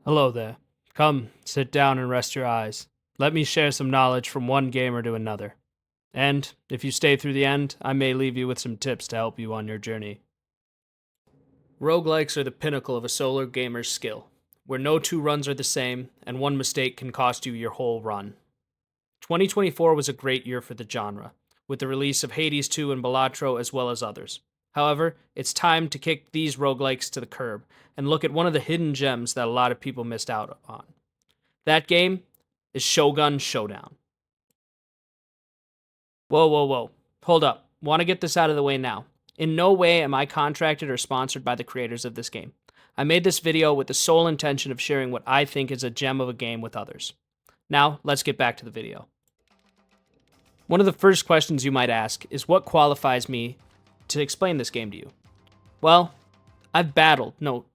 Hello there. Come, sit down and rest your eyes. Let me share some knowledge from one gamer to another. And, if you stay through the end, I may leave you with some tips to help you on your journey. Roguelikes are the pinnacle of a solo gamer's skill, where no two runs are the same, and one mistake can cost you your whole run. 2024 was a great year for the genre, with the release of Hades 2 and Balatro as well as others. However, it's time to kick these roguelikes to the curb and look at one of the hidden gems that a lot of people missed out on. That game is Shogun Showdown. Whoa. Hold up. Want to get this out of the way now. In no way am I contracted or sponsored by the creators of this game. I made this video with the sole intention of sharing what I think is a gem of a game with others. Now, let's get back to the video. One of the first questions you might ask is what qualifies me to explain this game to you? Well, I've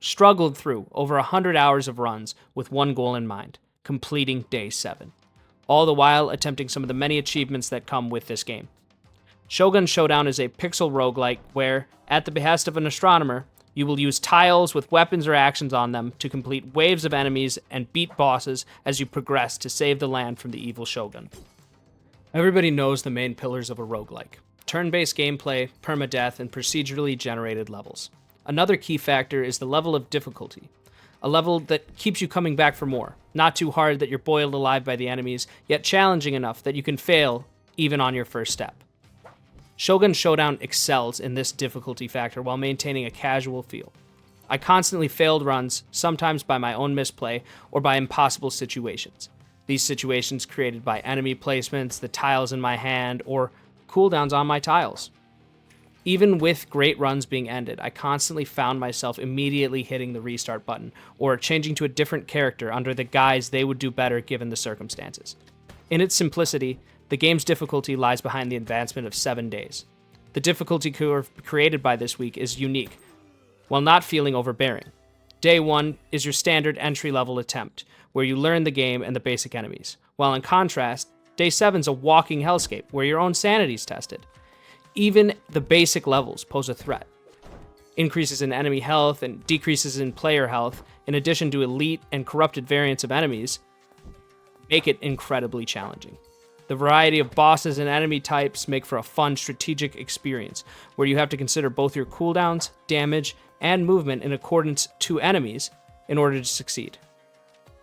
struggled through over 100 hours of runs with one goal in mind, completing Day 7, all the while attempting some of the many achievements that come with this game. Shogun Showdown is a pixel roguelike where, at the behest of an astronomer, you will use tiles with weapons or actions on them to complete waves of enemies and beat bosses as you progress to save the land from the evil Shogun. Everybody knows the main pillars of a roguelike: turn-based gameplay, permadeath, and procedurally generated levels. Another key factor is the level of difficulty, a level that keeps you coming back for more, not too hard that you're boiled alive by the enemies, yet challenging enough that you can fail even on your first step. Shogun Showdown excels in this difficulty factor while maintaining a casual feel. I constantly failed runs, sometimes by my own misplay or by impossible situations. These situations created by enemy placements, the tiles in my hand, or cooldowns on my tiles. Even with great runs being ended, I constantly found myself immediately hitting the restart button or changing to a different character under the guise they would do better given the circumstances. In its simplicity, the game's difficulty lies behind the advancement of 7 days. The difficulty curve created by this week is unique, while not feeling overbearing. Day 1 is your standard entry-level attempt, where you learn the game and the basic enemies, while in contrast, Day 7's a walking hellscape, where your own sanity's tested. Even the basic levels pose a threat. Increases in enemy health and decreases in player health, in addition to elite and corrupted variants of enemies, make it incredibly challenging. The variety of bosses and enemy types make for a fun strategic experience, where you have to consider both your cooldowns, damage, and movement in accordance to enemies in order to succeed.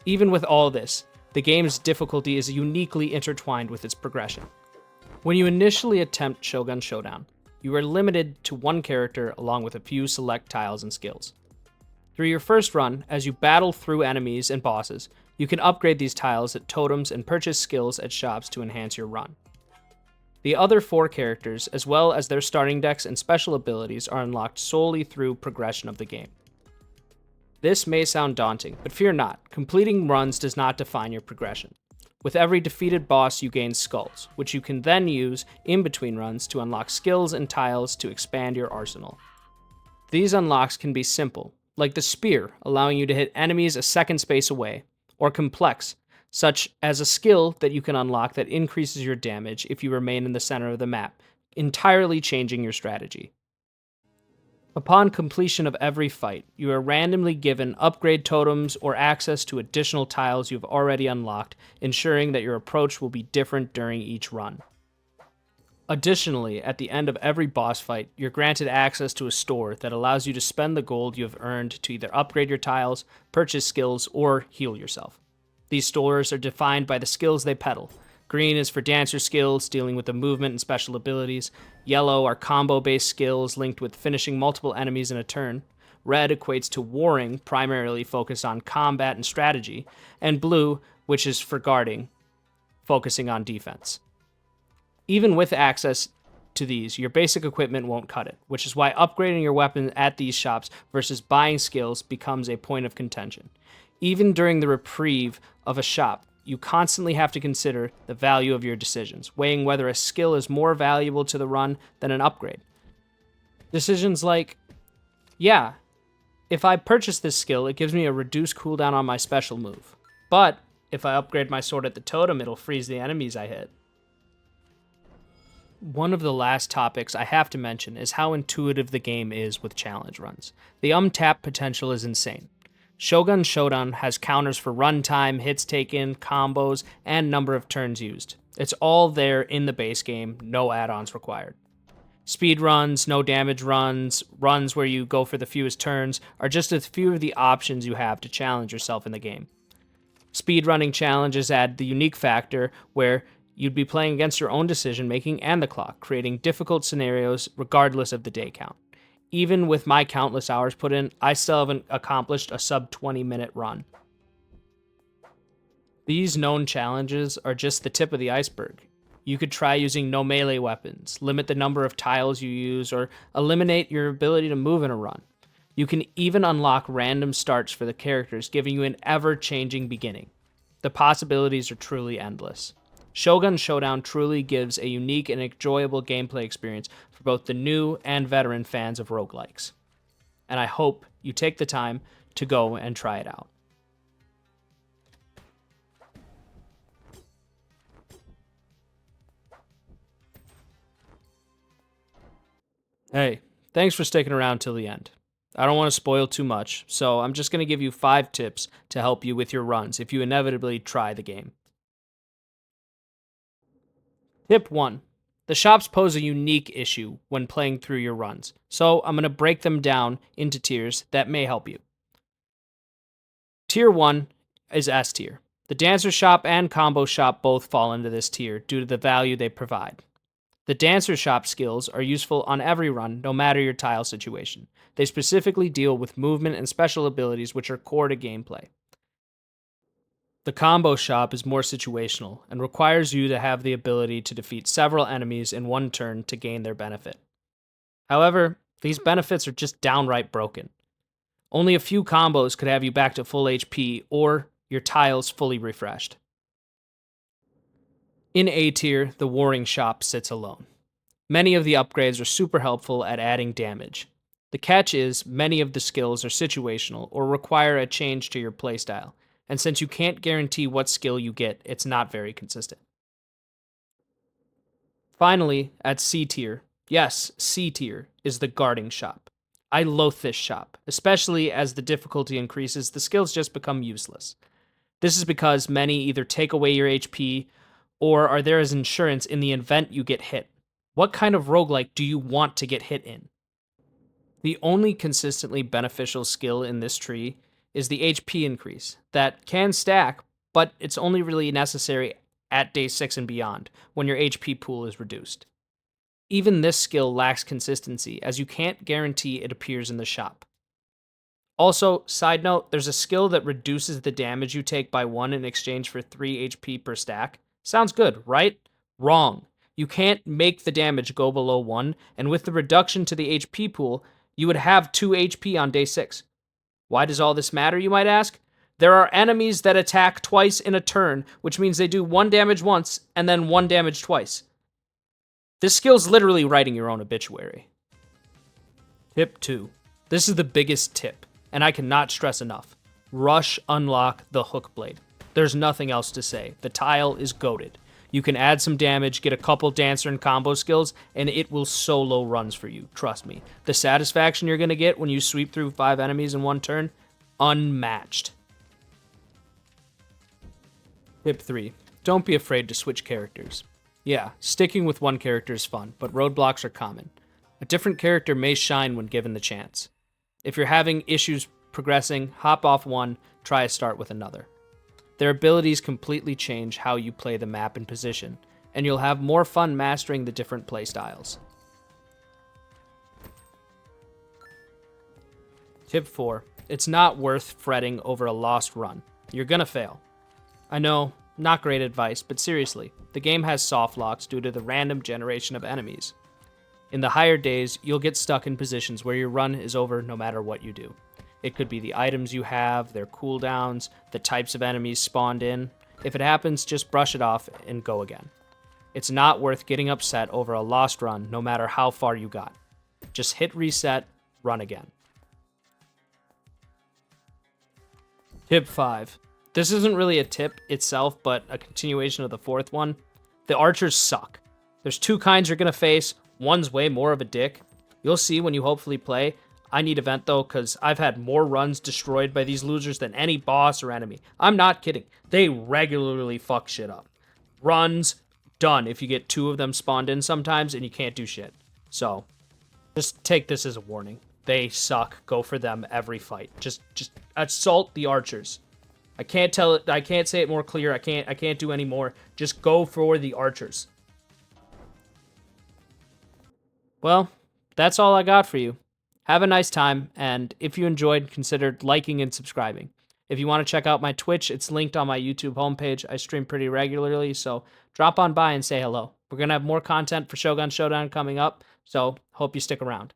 Even with all this, the game's difficulty is uniquely intertwined with its progression. When you initially attempt Shogun Showdown, you are limited to one character along with a few select tiles and skills. Through your first run, as you battle through enemies and bosses, you can upgrade these tiles at totems and purchase skills at shops to enhance your run. The other 4 characters, as well as their starting decks and special abilities, are unlocked solely through progression of the game. This may sound daunting, but fear not, completing runs does not define your progression. With every defeated boss, you gain skulls, which you can then use in between runs to unlock skills and tiles to expand your arsenal. These unlocks can be simple, like the spear, allowing you to hit enemies a second space away, or complex, such as a skill that you can unlock that increases your damage if you remain in the center of the map, entirely changing your strategy. Upon completion of every fight, you are randomly given upgrade totems or access to additional tiles you have already unlocked, ensuring that your approach will be different during each run. Additionally, at the end of every boss fight, you're granted access to a store that allows you to spend the gold you have earned to either upgrade your tiles, purchase skills, or heal yourself. These stores are defined by the skills they peddle. Green is for dancer skills, dealing with the movement and special abilities. Yellow are combo-based skills linked with finishing multiple enemies in a turn. Red equates to warring, primarily focused on combat and strategy. And blue, which is for guarding, focusing on defense. Even with access to these, your basic equipment won't cut it, which is why upgrading your weapon at these shops versus buying skills becomes a point of contention. Even during the reprieve of a shop, you constantly have to consider the value of your decisions, weighing whether a skill is more valuable to the run than an upgrade. Decisions like, yeah, if I purchase this skill, it gives me a reduced cooldown on my special move. But if I upgrade my sword at the totem, it'll freeze the enemies I hit. One of the last topics I have to mention is how intuitive the game is with challenge runs. The untapped potential is insane. Shogun Showdown has counters for runtime, hits taken, combos, and number of turns used. It's all there in the base game, no add-ons required. Speed runs, no damage runs, runs where you go for the fewest turns are just a few of the options you have to challenge yourself in the game. Speedrunning challenges add the unique factor where you'd be playing against your own decision making and the clock, creating difficult scenarios regardless of the day count. Even with my countless hours put in, I still haven't accomplished a sub 20-minute run. These known challenges are just the tip of the iceberg. You could try using no melee weapons, limit the number of tiles you use, or eliminate your ability to move in a run. You can even unlock random starts for the characters, giving you an ever-changing beginning. The possibilities are truly endless. Shogun Showdown truly gives a unique and enjoyable gameplay experience for both the new and veteran fans of roguelikes. And I hope you take the time to go and try it out. Hey, thanks for sticking around till the end. I don't want to spoil too much, so I'm just going to give you 5 tips to help you with your runs if you inevitably try the game. Tip 1. The shops pose a unique issue when playing through your runs, so I'm going to break them down into tiers that may help you. Tier 1 is S tier. The Dancer Shop and Combo Shop both fall into this tier due to the value they provide. The Dancer Shop skills are useful on every run, no matter your tile situation. They specifically deal with movement and special abilities which are core to gameplay. The Combo Shop is more situational and requires you to have the ability to defeat several enemies in one turn to gain their benefit. However, these benefits are just downright broken. Only a few combos could have you back to full HP or your tiles fully refreshed. In A tier, the Warring Shop sits alone. Many of the upgrades are super helpful at adding damage. The catch is, many of the skills are situational or require a change to your playstyle, and since you can't guarantee what skill you get, it's not very consistent. Finally, at C tier, yes, C tier, is the Guarding Shop. I loathe this shop, especially as the difficulty increases, the skills just become useless. This is because many either take away your HP or are there as insurance in the event you get hit. What kind of roguelike do you want to get hit in? The only consistently beneficial skill in this tree is the HP increase. That can stack, but it's only really necessary at day 6 and beyond, when your HP pool is reduced. Even this skill lacks consistency, as you can't guarantee it appears in the shop. Also, side note, there's a skill that reduces the damage you take by 1 in exchange for 3 HP per stack. Sounds good, right? Wrong. You can't make the damage go below 1, and with the reduction to the HP pool, you would have 2 HP on day 6. Why does all this matter, you might ask? There are enemies that attack twice in a turn, which means they do 1 damage once and then 1 damage twice. This skill's literally writing your own obituary. Tip 2. This is the biggest tip, and I cannot stress enough. Rush unlock the hook blade. There's nothing else to say. The tile is goated. You can add some damage, get a couple dancer and combo skills, and it will solo runs for you, trust me. The satisfaction you're going to get when you sweep through 5 enemies in one turn, unmatched. Tip 3. Don't be afraid to switch characters. Yeah, sticking with one character is fun, but roadblocks are common. A different character may shine when given the chance. If you're having issues progressing, hop off one, try a start with another. Their abilities completely change how you play the map and position, and you'll have more fun mastering the different playstyles. Tip 4. It's not worth fretting over a lost run. You're gonna fail. I know, not great advice, but seriously, the game has soft locks due to the random generation of enemies. In the higher days, you'll get stuck in positions where your run is over no matter what you do. It could be the items you have, their cooldowns, the types of enemies spawned in. If it happens, just brush it off and go again. It's not worth getting upset over a lost run no matter how far you got. Just hit reset, run again. Tip 5. This isn't really a tip itself, but a continuation of the fourth one. The archers suck. There's two kinds you're going to face. One's way more of a dick. You'll see when you hopefully play. I need event though, because I've had more runs destroyed by these losers than any boss or enemy. I'm not kidding. They regularly fuck shit up. Runs, done if you get 2 of them spawned in sometimes and you can't do shit. So, just take this as a warning. They suck. Go for them every fight. Just assault the archers. I can't tell it. I can't say it more clear. I can't do any more. Just go for the archers. Well, that's all I got for you. Have a nice time, and if you enjoyed, consider liking and subscribing. If you want to check out my Twitch, it's linked on my YouTube homepage. I stream pretty regularly, so drop on by and say hello. We're going to have more content for Shogun Showdown coming up, so hope you stick around.